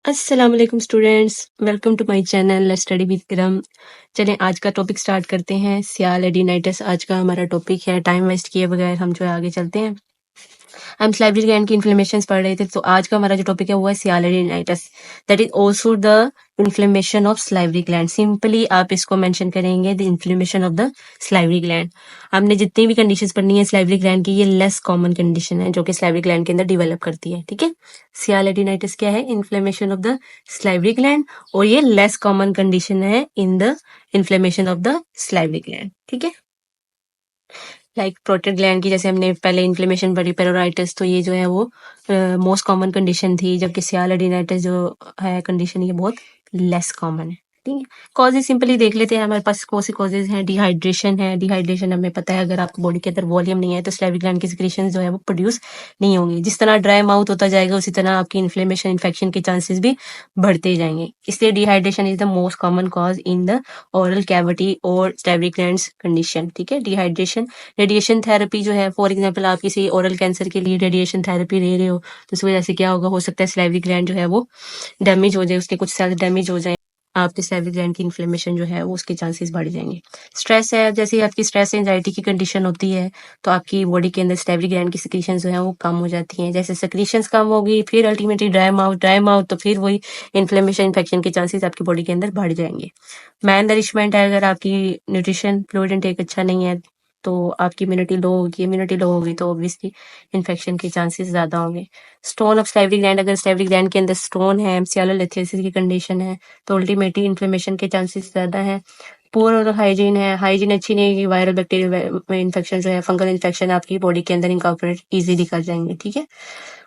अस्सलाम वालेकुम students, welcome to my channel let's study with Kiram. चलें आज का टॉपिक स्टार्ट करते हैं। सियालेडिनाइटिस आज का हमारा टॉपिक है। टाइम वेस्ट किए बगैर हम जो है आगे चलते हैं। हम स्लाइवरी ग्लैंड की इन्फ्लेमेशन पढ़ रहे थे, तो आज का हमारा जो टॉपिक है वो है sialadenitis, that is also the inflammation of salivary gland. Simply आप इसको मेंशन करेंगे the inflammation of the salivary gland. हमने जितनी भी कंडीशंस पढ़नी है स्लाइवरी ग्लैंड की, ये लेस कॉमन कंडीशन है जो कि स्लाइवरी ग्लैंड के अंदर डिवेलप करती है। ठीक है, सियालेडिनाइटिस क्या है? Inflammation of the salivary gland, और ये लेस कॉमन कंडीशन है in the inflammation of the salivary gland. ठीक है, लाइक प्रोटेड ग्लैंड की जैसे हमने पहले इन्फ्लेमेशन पढ़ी पेरोराइटिस, तो ये जो है वो मोस्ट कॉमन कंडीशन थी, जबकि सियालेडिनाइटिस जो है कंडीशन ये बहुत लेस कॉमन है। ठीक है, कॉजेज सिंपली देख लेते हैं। हमारे पास कौन सी कॉजेज हैं? डिहाइड्रेशन है। डिहाइड्रेशन हमें पता है, अगर आपको बॉडी के अंदर वॉल्यूम नहीं है तो स्लाइवरी ग्लैंड की सिक्रीशन जो है वो प्रोड्यूस नहीं होंगी। जिस तरह ड्राई माउथ होता जाएगा उसी तरह आपकी इन्फ्लेमेशन इन्फेक्शन के चांसेस भी बढ़ते जाएंगे। इसलिए dehydration is the most common cause in the oral cavity और स्लाइवरी ग्लैंड्स कंडीशन। ठीक है, डिहाइड्रेशन। रेडिएशन थेरेपी जो है, फॉर एग्जांपल आप किसी ओरल कैंसर के लिए रेडिएशन थेरेपी ले रहे हो, तो इस वजह से क्या होगा? हो सकता है स्लाइवरी ग्लैंड जो है वो डैमेज हो जाए, उसके कुछ सेल्स डैमेज हो जाए, आपके स्लाइवरी ग्लैंड की इन्फ्लेमेशन जो है वो उसके चांसेस बढ़ जाएंगे। स्ट्रेस है, जैसे आपकी स्ट्रेस एंजाइटी की कंडीशन होती है तो आपकी बॉडी के अंदर स्लाइवरी ग्लैंड की सिक्रीशन जो है वो कम हो जाती हैं। जैसे सिक्रीशंस कम होगी, फिर अल्टीमेटली ड्राई माउथ, तो फिर वही इन्फ्लेमेशन इन्फेक्शन के चांसेस आपकी बॉडी के अंदर बढ़ जाएंगे। मैल नरिशमेंट है, अगर आपकी न्यूट्रिशन फ्लूइड इनटेक अच्छा नहीं है तो आपकी इम्यूनिटी लो होगी तो ऑब्वियसली इन्फेक्शन के चांसेस ज्यादा होंगे। स्टोन ऑफ स्लाइवरी ग्लैंड, अगर स्लाइवरी ग्लैंड के अंदर स्टोन है, सियालोलिथियासिस की कंडीशन है, तो अल्टीमेटली इन्फ्लेमेशन के चांसेस ज्यादा है। पुअर और हाइजीन है, हाइजीन अच्छी नहीं है, वायरल बैक्टीरियल इन्फेक्शन जो है, फंगल इन्फेक्शन आपकी बॉडी के अंदर इनकॉर्पोरेट इजीली कर जाएंगे। ठीक है,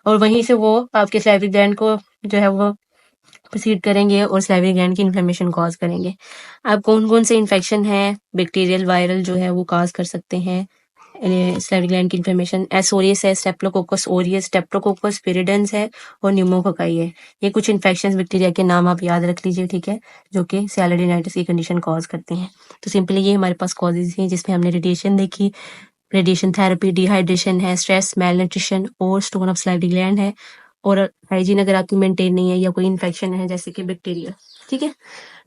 और वहीं से वो आपके स्लाइवरी ग्लैंड को जो है वो प्रोसीड करेंगे और स्लाइवरी ग्लैंड की इन्फ्लेमेशन कॉज करेंगे। अब कौन कौन से इन्फेक्शन है बैक्टीरियल वायरल जो है वो कॉज कर सकते हैं स्लाइवरी ग्लैंड की इन्फ्लेमेशन? एसोरियस है, स्टेप्टोकोकस ओरियस, स्टेप्टोकोकस पिरिडेंस है और न्यूमोकोकाई है। ये कुछ इन्फेक्शंस बैक्टीरिया के नाम आप याद रख लीजिए। ठीक है, जो कि सियालिडिनाइटिस की कंडीशन कॉज करते हैं। तो सिंपली ये हमारे पास कॉजेज हैं जिसमें हमने रेडिएशन देखी, रेडिएशन थेरेपी, डिहाइड्रेशन है, स्ट्रेस, मेल न्यूट्रिशन और स्टोन ऑफ स्लाइवरी ग्लैंड है, और हाइजीन अगर आपकी मेंटेन नहीं है या कोई इन्फेक्शन है जैसे कि बैक्टीरिया। ठीक है,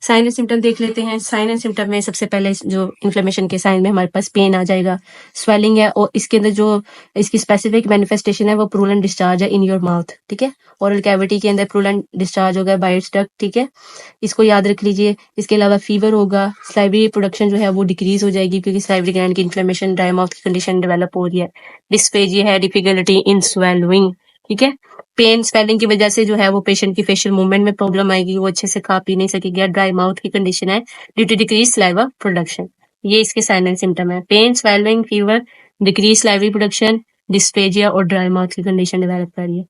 साइन एंड सिम्टम देख लेते हैं। साइन एंड सिम्टम में सबसे पहले जो इन्फ्लेमेशन के साइन में हमारे पास पेन आ जाएगा, स्वेलिंग है, और इसके अंदर जो इसकी स्पेसिफिक मैनिफेस्टेशन है वो प्रूलेंट डिस्चार्ज है इन योर माउथ। ठीक है, ओरल कैविटी के अंदर प्रूलेंट डिस्चार्ज होगा बाय इट्स डक्ट। ठीक है, इसको याद रख लीजिए। इसके अलावा फीवर होगा, स्लाइवरी प्रोडक्शन जो है वो डिक्रीज हो जाएगी क्योंकि स्लाइवरी ग्लैंड की इन्फ्लेमेशन, ड्राई माउथ की कंडीशन डेवलप हो रही है। डिस्फेजिया है, डिफिकल्टी इन स्वेलिंग। ठीक है, पेन स्वेलिंग की वजह से जो है वो पेशेंट की फेशियल मूवमेंट में प्रॉब्लम आएगी, वो अच्छे से खा पी नहीं सकेगा। ड्राई माउथ की कंडीशन है due to decrease saliva production. ये इसके साइन एंड सिम्टम है, pain, swelling, fever, decrease salivary production, dysphagia और ड्राई माउथ की कंडीशन डेवलप कर रही है।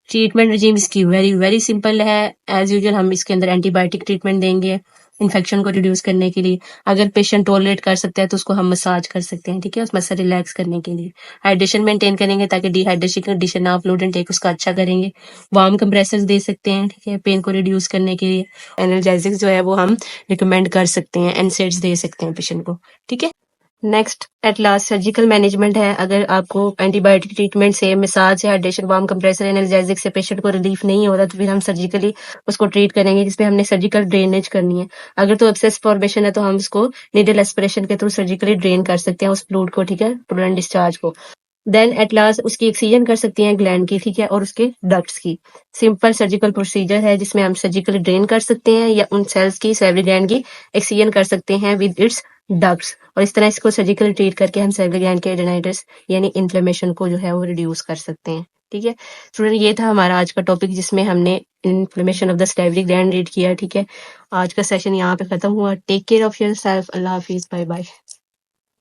ट्रीटमेंट रिजीम इसकी वेरी वेरी सिंपल है। एज यूजुअल हम इसके अंदर एंटीबायोटिक ट्रीटमेंट देंगे इन्फेक्शन को रिड्यूस करने के लिए। अगर पेशेंट टॉलरेट कर सकता है तो उसको हम मसाज कर सकते हैं। ठीक है, उस मसल रिलैक्स करने के लिए। हाइड्रेशन मेंटेन करेंगे ताकि डिहाइड्रेशन की कंडीशन ना, फ्लूइड इनटेक उसका अच्छा करेंगे। वार्म कंप्रेसर्स दे सकते हैं, ठीक है, पेन को रिड्यूस करने के लिए। एनाल्जेसिक्स जो है वो हम रिकमेंड कर सकते हैं, एनसेड्स दे सकते हैं पेशेंट को। ठीक है, next at last surgical management है। अगर आपको एंटीबायोटिक ट्रीटमेंट से, मसाज से, हाइड्रेशन, वार्म कंप्रेसर, एनाल्जेसिक से पेशेंट को रिलीफ नहीं हो रहा तो फिर हम सर्जिकली उसको ट्रीट करेंगे, जिसमें हमने सर्जिकल ड्रेनेज करनी है। अगर तो एब्सेस फॉर्मेशन है तो हम उसको नीडल एस्पिरेशन के थ्रू सर्जिकली ड्रेन कर सकते हैं उस फ्लूइड को। ठीक है, प्रोलैंड डिस्चार्ज को। देन एट लास्ट उसकी एक्सीजन कर सकती हैं ग्लैंड की। ठीक है, और उसके डक्ट्स की। सिंपल सर्जिकल प्रोसीजर है जिसमें हम सर्जिकली ड्रेन कर सकते हैं या उन सेल्स की, सैलरी ग्लैंड की एक्सीजन कर सकते हैं विद इट्स डक्ट्स, और इस तरह इसको सर्जिकली ट्रीट करके हम सैलरी ग्लैंड के एडेनाइटिस यानी इन्फ्लेमेशन को जो है वो रिड्यूस कर सकते हैं। ठीक है स्टूडेंट, ये था हमारा आज का टॉपिक जिसमें हमने inflammation of the salary gland read किया। ठीक है, आज का सेशन यहाँ पे खत्म हुआ। Take care of yourself. अल्लाह हाफिज, बाय बाय।